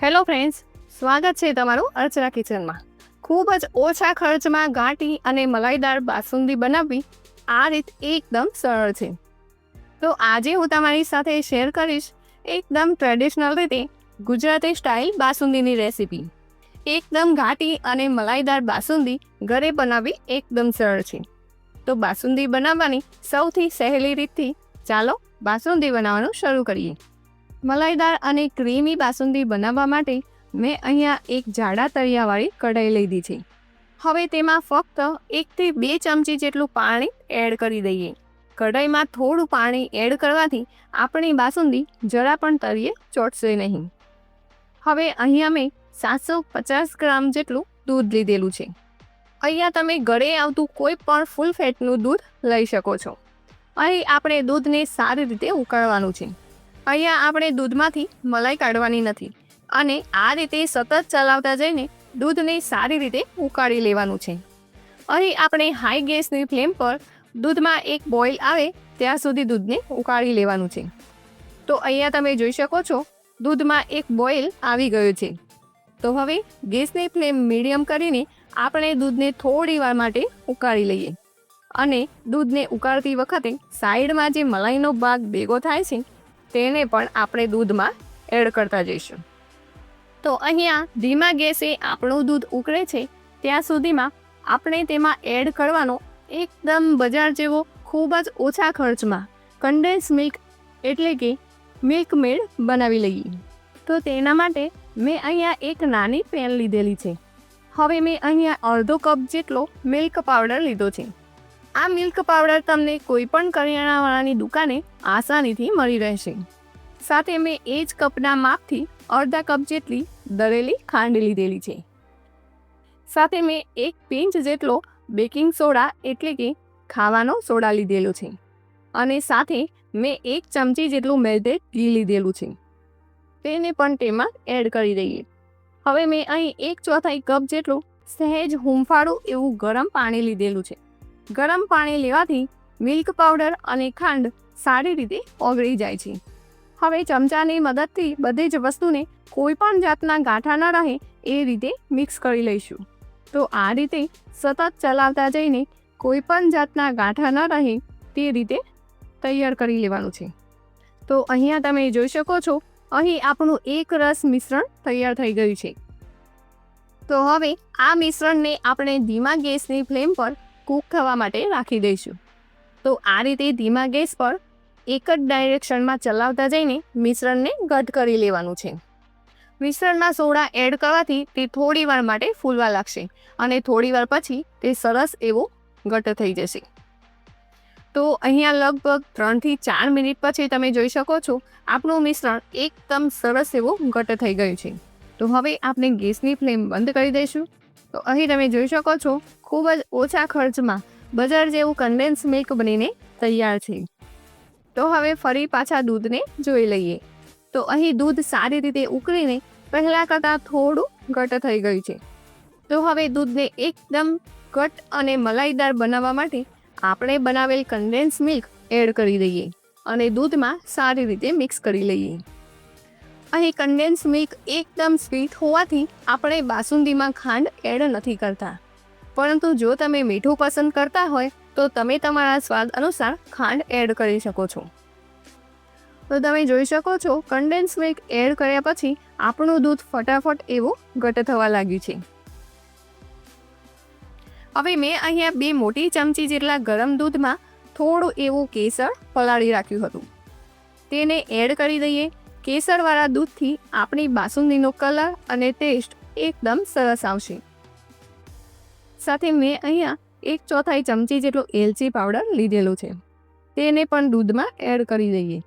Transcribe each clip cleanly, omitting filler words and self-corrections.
Hello friends, સ્વાગત છે તમારું અર્ચના કિચનમાં. ખૂબ જ ઓછા ખર્ચમાં ઘાટી અને મલાઈદાર બાસુંદી બનાવવી આ રીત એકદમ સરળ છે. તો આજે હું તમારી સાથે શેર કરીશ એકદમ ટ્રેડિશનલ રીતે ગુજરાતી સ્ટાઇલ બાસુંદીની રેસીપી. એકદમ ઘાટી અને મલાઈદાર બાસુંદી ઘરે બનાવવી એકદમ સરળ છે. તો બાસુંદી બનાવવાની સૌથી સહેલી રીતથી ચાલો બાસુંદી બનાવવાનું શરૂ કરીએ. મલાઈદાર અને ક્રીમી બાસુંદી બનાવવા માટે મેં અહીંયા એક જાડા તળિયાવાળી કઢાઈ લીધી છે. હવે તેમાં ફક્ત 1 થી 2 ચમચી જેટલું પાણી એડ કરી દઈએ. કઢાઈમાં થોડું પાણી એડ કરવાથી આપણી બાસુંદી જરા પણ તળિયે ચોંટશે નહીં. હવે અહીંયા મેં 750 ગ્રામ જેટલું દૂધ લીધેલું છે. અહીંયા તમે ઘરે આવતું કોઈ પણ ફૂલ ફેટનું દૂધ લઈ શકો છો. અહીં આપણે દૂધને સારી રીતે ઉકાળવાનું છે. અહીંયા આપણે દૂધમાંથી મલાઈ કાઢવાની નથી અને આ રીતે સતત ચલાવતા જઈને દૂધને સારી રીતે ઉકાળી લેવાનું છે. અહીં આપણે હાઈ ગેસની ફ્લેમ પર દૂધમાં એક બોઇલ આવે ત્યાં સુધી દૂધને ઉકાળી લેવાનું છે. તો અહીંયા તમે જોઈ શકો છો દૂધમાં એક બોઇલ આવી ગયું છે. તો હવે ગેસની ફ્લેમ મીડિયમ કરીને આપણે દૂધને થોડી વાર માટે ઉકાળી લઈએ અને દૂધને ઉકાળતી વખતે સાઈડમાં જે મલાઈનો ભાગ ભેગો થાય છે તેને પણ આપણે દૂધમાં એડ કરતા જઈશું. તો અહીંયા ધીમા ગેસે આપણું દૂધ ઉકળે છે ત્યાં સુધીમાં આપણે તેમાં એડ કરવાનો એકદમ બજાર જેવો ખૂબ જ ઓછા ખર્ચમાં કન્ડેન્સ મિલ્ક એટલે કે મિલ્ક મેડ બનાવી લઈએ. તો તેના માટે મેં અહીંયા એક નાની પેન લીધેલી છે. હવે મેં અહીંયા અડધો કપ જેટલો મિલ્ક પાવડર લીધો છે. આ મિલ્ક પાવડર તમને કોઈ પણ કરિયાણાવાળાની દુકાને આસાનીથી મળી રહેશે. સાથે મેં એ જ કપના માપથી અડધા કપ જેટલી દળેલી ખાંડ લીધેલી છે. સાથે મેં 1 પિંચ જેટલો બેકિંગ સોડા એટલે કે ખાવાનો સોડા લીધેલો છે અને સાથે મેં 1 ચમચી જેટલું મેલ્ટેડ ઘી લીધેલું છે. તેને પણ તેમાં એડ કરી દઈએ. હવે મેં અહીં 1/4 કપ જેટલું સહેજ હૂંફાળું એવું ગરમ પાણી લીધેલું છે. ગરમ પાણી લેવાથી મિલ્ક પાવડર અને ખાંડ સારી રીતે ઓગળી જાય છે. હવે ચમચાની મદદથી બધી જ વસ્તુને કોઈ પણ જાતના ગાંઠા ન રહે એ રીતે મિક્સ કરી લઈશું. તો આ રીતે સતત ચલાવતા જઈને કોઈ પણ જાતના ગાંઠા ન રહે તે રીતે તૈયાર કરી લેવાનું છે. તો અહીંયા તમે જોઈ શકો છો અહીં આપણું એક રસ મિશ્રણ તૈયાર થઈ ગયું છે. તો હવે આ મિશ્રણને આપણે ધીમા ગેસની ફ્લેમ પર કૂક થવા માટે રાખી દઈશું. તો આ રીતે ધીમા ગેસ પર એક જ ડાયરેક્શનમાં ચલાવતા જઈને મિશ્રણને ઘટ કરી લેવાનું છે. મિશ્રણમાં સોડા એડ કરવાથી તે થોડી વાર માટે ફૂલવા લાગશે અને થોડી વાર પછી તે સરસ એવો ઘટ થઈ જશે. તો અહીંયા લગભગ 3 થી 4 મિનિટ પછી તમે જોઈ શકો છો આપણું મિશ્રણ એકદમ સરસ એવો ઘટ થઈ ગયું છે. તો હવે આપણે ગેસની ફ્લેમ બંધ કરી દઈશું. તો અહીં તમે જોઈ શકો છો ખૂબ જ ઓછા ખર્ચમાં બજાર જેવું કન્ડેન્સ મિલ્ક બનીને તૈયાર છે. તો હવે ફરી પાછા દૂધને જોઈ લઈએ. તો અહીં દૂધ સારી રીતે ઉકળીને પહેલાં કરતાં થોડું ઘટ થઈ ગયું છે. તો હવે દૂધને એકદમ ઘટ અને મલાઈદાર બનાવવા માટે આપણે બનાવેલ કન્ડેન્સ મિલ્ક એડ કરી દઈએ અને દૂધમાં સારી રીતે મિક્સ કરી લઈએ. અહીં કન્ડેન્સ મિલ્ક એકદમ સ્વીટ હોવાથી આપણે બાસુંદીમાં ખાંડ એડ નથી કરતા, પરંતુ જો તમે મીઠું પસંદ કરતા હોય તો તમે તમારા સ્વાદ અનુસાર ખાંડ એડ કરી શકો છો. તો તમે જોઈ શકો છો કન્ડેન્સ મિલ્ક એડ કર્યા પછી આપણું દૂધ ફટાફટ એવું ઘટ થવા લાગ્યું છે. હવે મેં અહીંયા 2 મોટી ચમચી જેટલા ગરમ દૂધમાં થોડું એવું કેસર પલાળી રાખ્યું હતું. તેને એડ કરી દઈએ. કેસરવાળા દૂધથી આપણી બાસુંદીનો કલર અને ટેસ્ટ એકદમ સરસ આવશે. સાથે મેં અહીંયા 1/4 ચમચી જેટલો એલચી પાવડર લીધેલો છે. તેને પણ દૂધમાં એડ કરી દઈએ.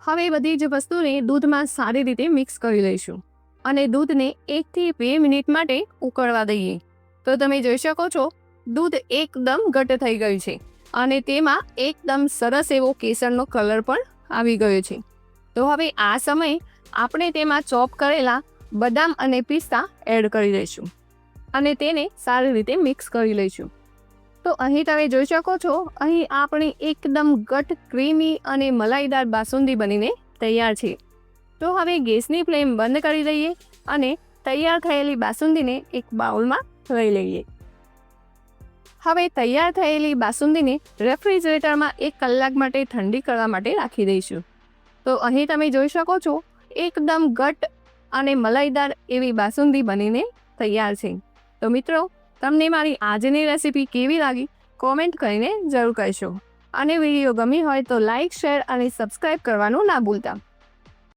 હવે બધી જ વસ્તુને દૂધમાં સારી રીતે મિક્સ કરી લઈશું અને દૂધને 1 થી 2 મિનિટ માટે ઉકળવા દઈએ. તો તમે જોઈ શકો છો દૂધ એકદમ ઘટ થઈ ગયું છે અને તેમાં એકદમ સરસ એવો કેસરનો કલર પણ આવી ગયો છે. તો હવે આ સમયે આપણે તેમાં ચોપ કરેલા બદામ અને પિસ્તા એડ કરી દઈશું અને તેને સારી રીતે મિક્સ કરી લઈશું. તો અહીં તમે જોઈ શકો છો અહીં આપણી એકદમ ઘટ ક્રીમી અને મલાઈદાર બાસુંદી બનીને તૈયાર છે. તો હવે ગેસની ફ્લેમ બંધ કરી દઈએ અને તૈયાર થયેલી બાસુંદીને એક બાઉલમાં લઈ લઈએ. હવે તૈયાર થયેલી બાસુંદીને રેફ્રિજરેટરમાં 1 કલાક માટે ઠંડી કરવા માટે રાખી દઈશું. તો અહીં તમે જોઈ શકો છો એકદમ ઘટ્ટ અને મલાઈદાર એવી બાસુંદી બનીને તૈયાર છે. તો મિત્રો, તમને મારી આજની રેસીપી કેવી લાગી કોમેન્ટ કરીને જરૂર કહેશો અને વિડીયો ગમી હોય તો લાઈક, શેર અને સબસ્ક્રાઈબ કરવાનું ના ભૂલતા.